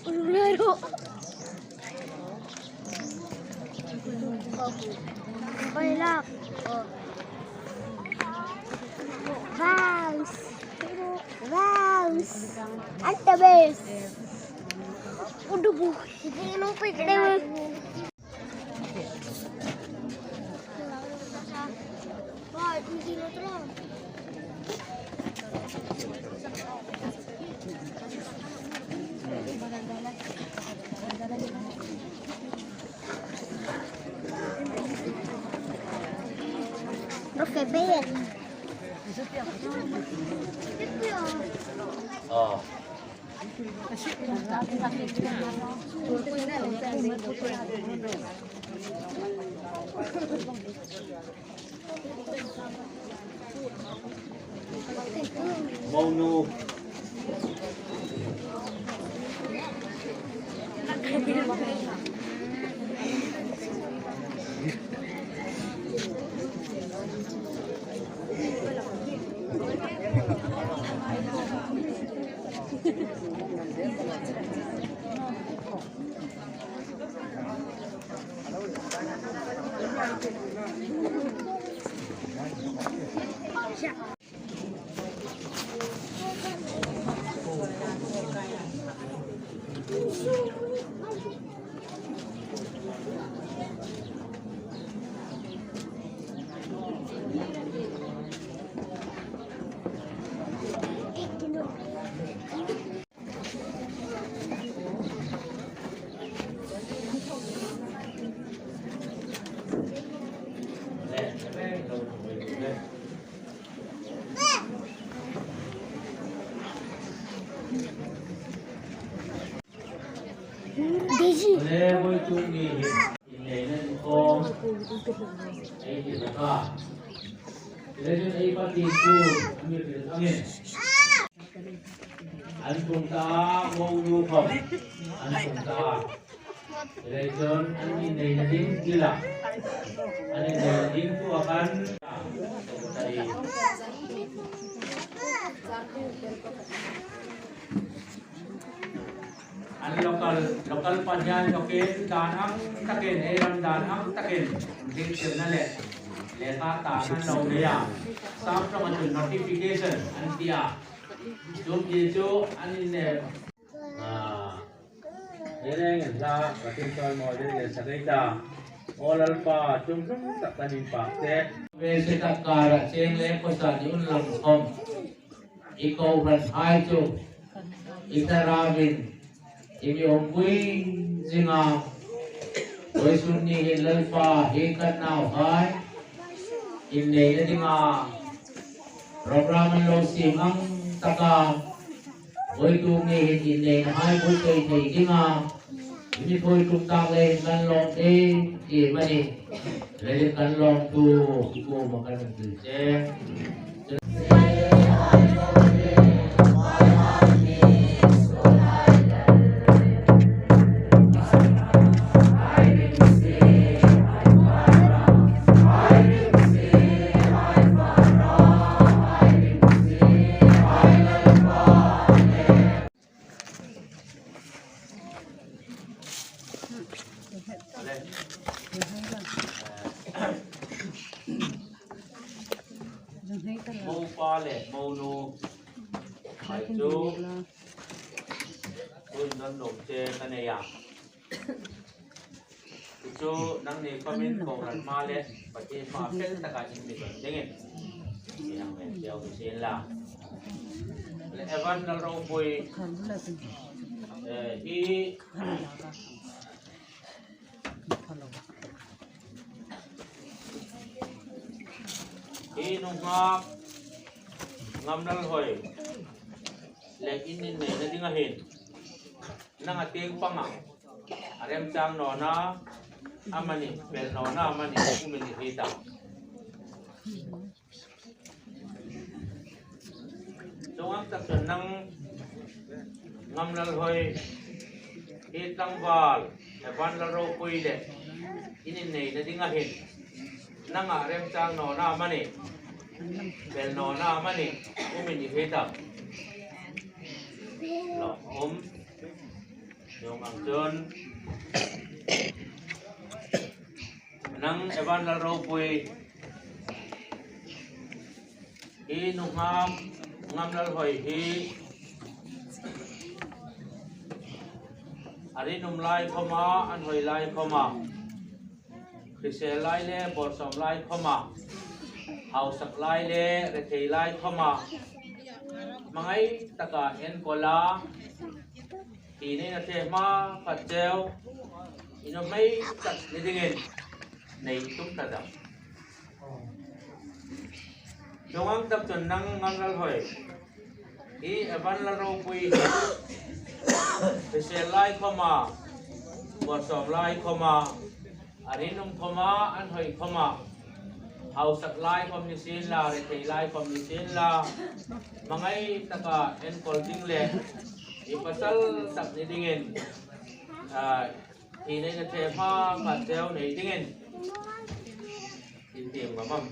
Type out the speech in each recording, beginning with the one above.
Laro. Okay lang. Bounce. Bounce. At the base. Udah bu. Ini lupa kita. Wah, ini terus. Profe Ben. Oh. Mono. Lê với chung nghỉ để lên con ấy thì là cả lên ấy phát triển cu như thế thằng này anh cùng ta ngô nhu phẩm anh cùng ta để chân anh nhìn này là dính kia là anh nhìn này là dính của anh đây anh local panjang token dan ang takin eram dan ang takin din sirna le ka ta nan lo le ya sam from the notification an tia chum ye chu an ne reng la patin tol mo le sakaita all alpha chum takanin pa te ve se takara cheng le ko sa yun lam som iko ran hai chu itarawin Ini omwing zinga oi sunni hilal pa hekat now hai inne dinga program lo simang taka oi tu nge inne hai bu sei thei dinga ini koi tum ta le kan long e mani le kan long tu ko makan tu je mô pha lệ mô nu phải chú tôi đang nộp trên cái này à chú đang đi comment cầu lần ma lệ và trên ma phết tất cả những việc đấy nghe thì làm về theo cái trên là lệ Evan đang rau bùi đi nung ngam nal hoy le inin ne na dinga hin nang ating panga arem chang no na amani bel no na amani kumini hita dongam tak nang ngam nal hoy hitang wal evan la ro koi le inin ne na dinga hin nang arem chang no na amani bel no na amani kumini hita lo yung ang dyan nang evan laro po'y inungam ngam lalhoy hi ari numlai khoma anhoi lai khoma krise lai le borsom lai khoma hausak lai le rethei lai khoma mangai taka en kola ini na te ma patjeu ino mai tak nidingin nei tum tadam dongang tap chon nang ngangal hoi I evan laro pui krise lai khoma borsom lai khoma ari num khoma anhoi khoma hausak lai khom ni sin la rethei lai khom ni sin la mangai taka en kol ding le ipasal tak ni dingin ini na te ma patjeu nei dingin tim mamam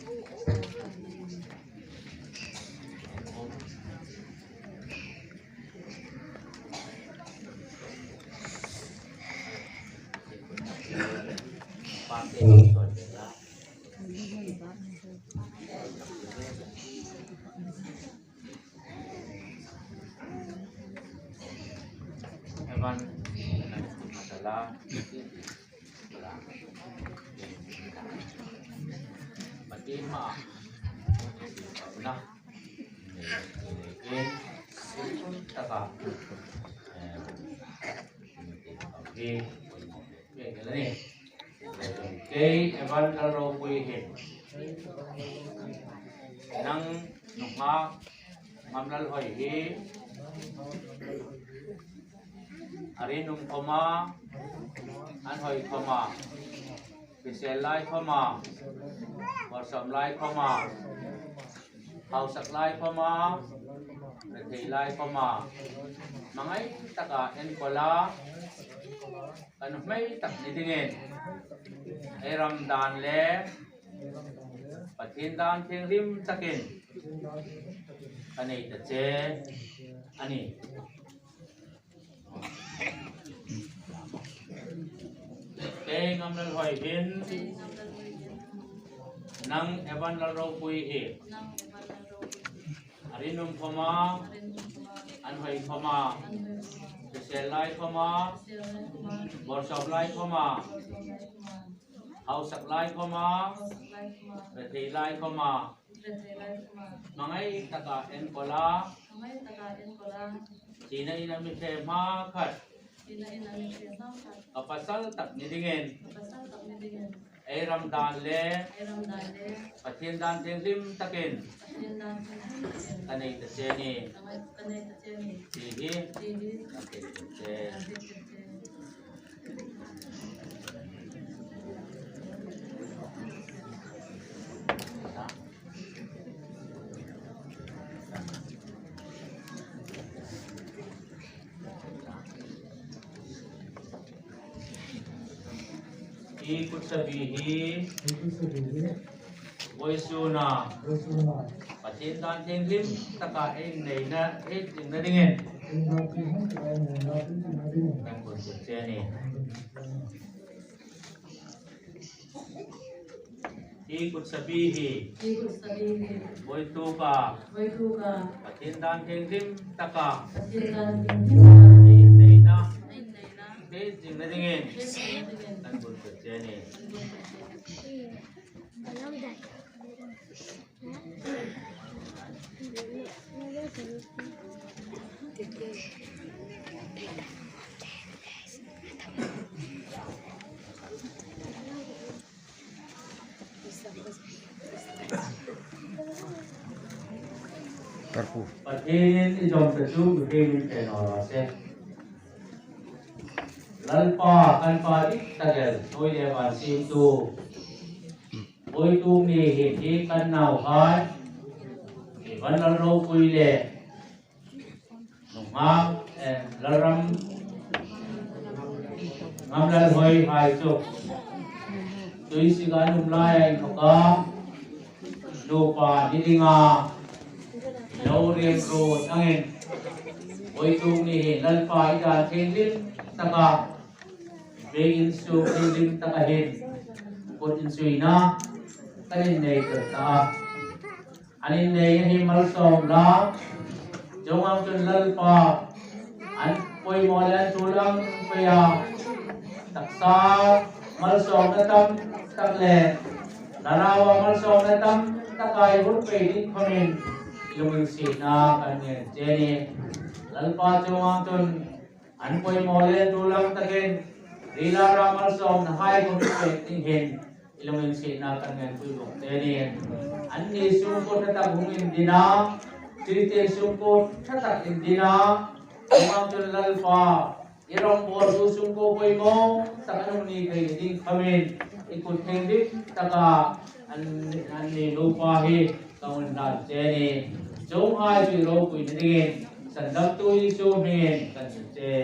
Evan masalah Fatima nah ini taka oke ni oke evan laro pui hin nang nukma ngamlal hoi hi ari num khoma an hoi khoma krise lai khoma borsom lai khoma hausak lai khoma rethei lai khoma mangai taka en kola kan mai tak ni dingin ai ramdan le pathin dan theng rim takin anei ta che ani ngam lal hoi hin nang evan laro pui hi ari num khoma an hoi khoma krise lai khoma borsom lai khoma hausak lai khoma rethei lai khoma mangai taka en kola china ina mi the ma khat kapasal tak nidingin ai ramdan le pathin dan theng lim takin anei ta che ni ti hi che ikut sabihi voisuna pathin dan theng lim taka ai nei na ai ting na dingin kan kun che ni ikut sabihi voituka pathin dan theng lim taka ai nei na ai ting na dingin kan kun che ni Pathin ijom tesu bikin tenorase lalpa kan pa dik tagel oi dewan sim tu oi tu mi hi kan nau hai van laro pui le nungma laram ngam lal hoi hai chu tui sigan umlai khoka lupa didinga lo rieng ro angin oi tu ni lal pa ida thin taka begin su thin taka hin put in suina kanin nei ta anin nei hi mal som la jomam chun lal pa an poi molan tulang paya taksa mal som na tam takle narawa mal som na tam takai hur pe din khamin ilung si na kan ne jeni lalpa jomam chun an poi molan tulang takin rila ramal som na hai hur pe din hin ilung si na kan ne pui bok jeni an ni sum ko ta bungin dina tirite sum ko ta dina jomam chun lalpa irong bor su sum ko poi mo takanung ni kai din khamin ikut hendik taka an ni lupa hi kaun da jeni jom hai bi ro pui dingin sandap tu isu hen kan je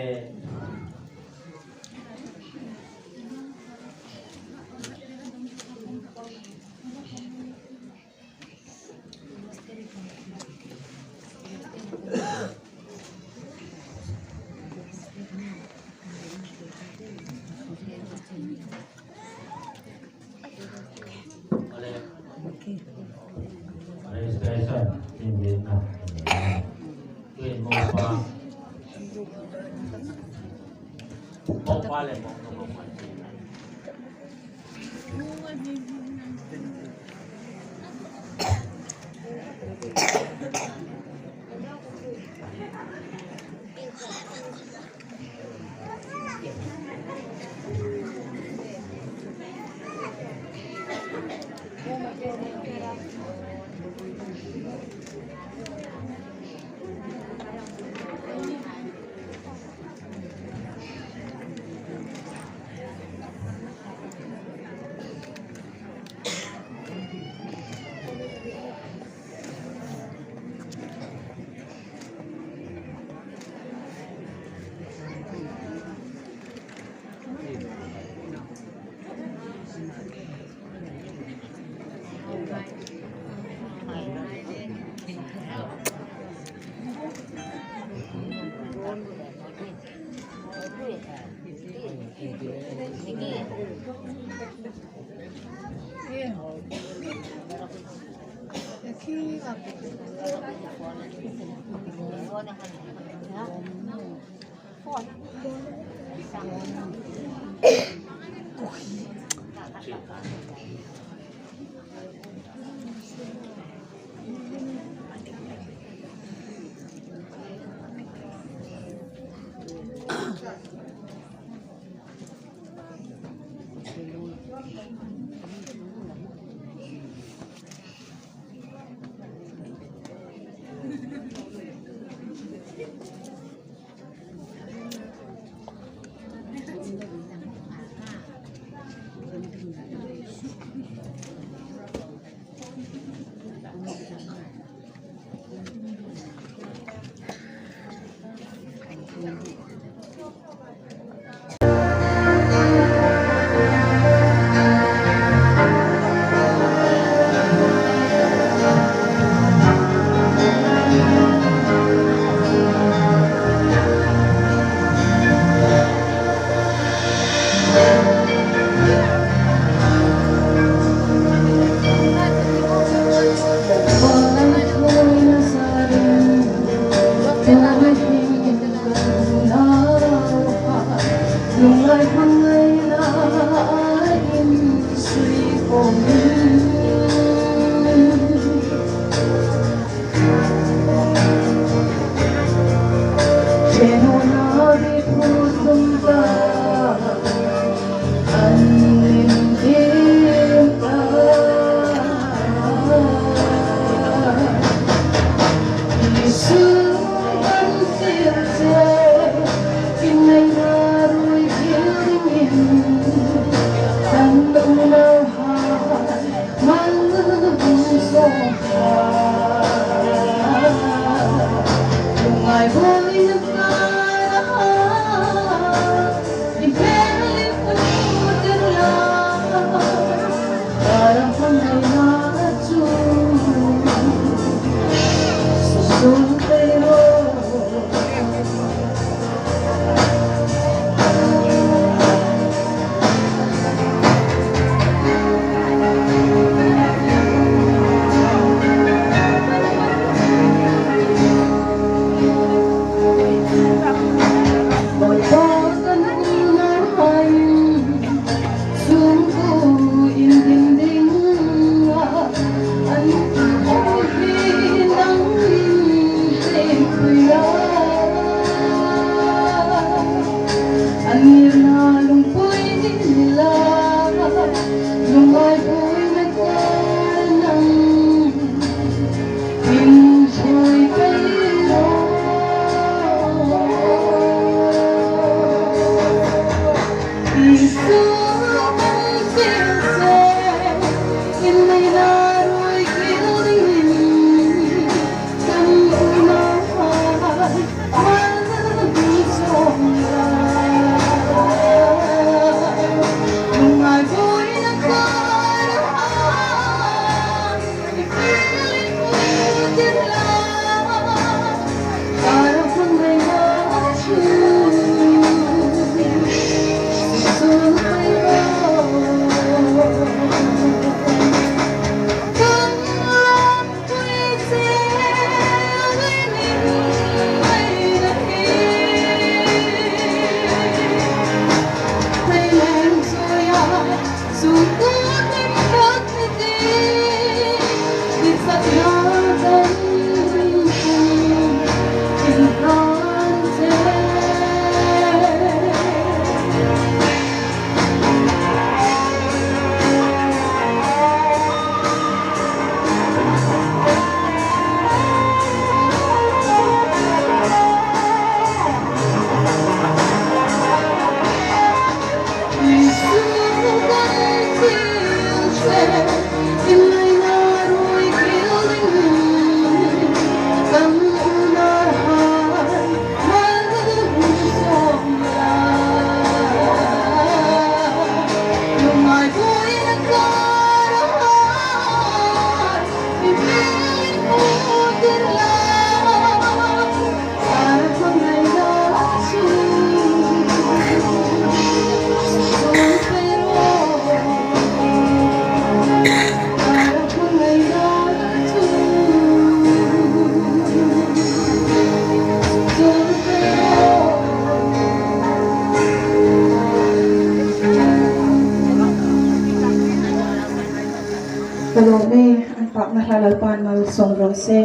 Song Rose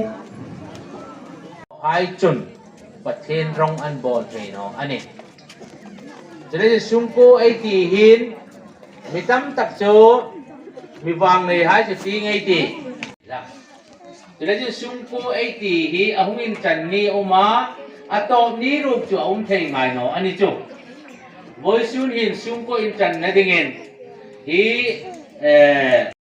ไอจุนประเทศรองอันบอลเทนออันนี้จะได้สุ่มกูไอตีหินมีตั้มตักโจมีวางในหายจะตีไงตีละจะได้สุ่มกูไอตีฮีอาหุนจันนี่ออกมาอะตอมนี้รูปจู่อุ้มเทงไงเนาะอันนี้จู่โวยสุ่มหินสุ่มกูอินจันนั่นเองฮี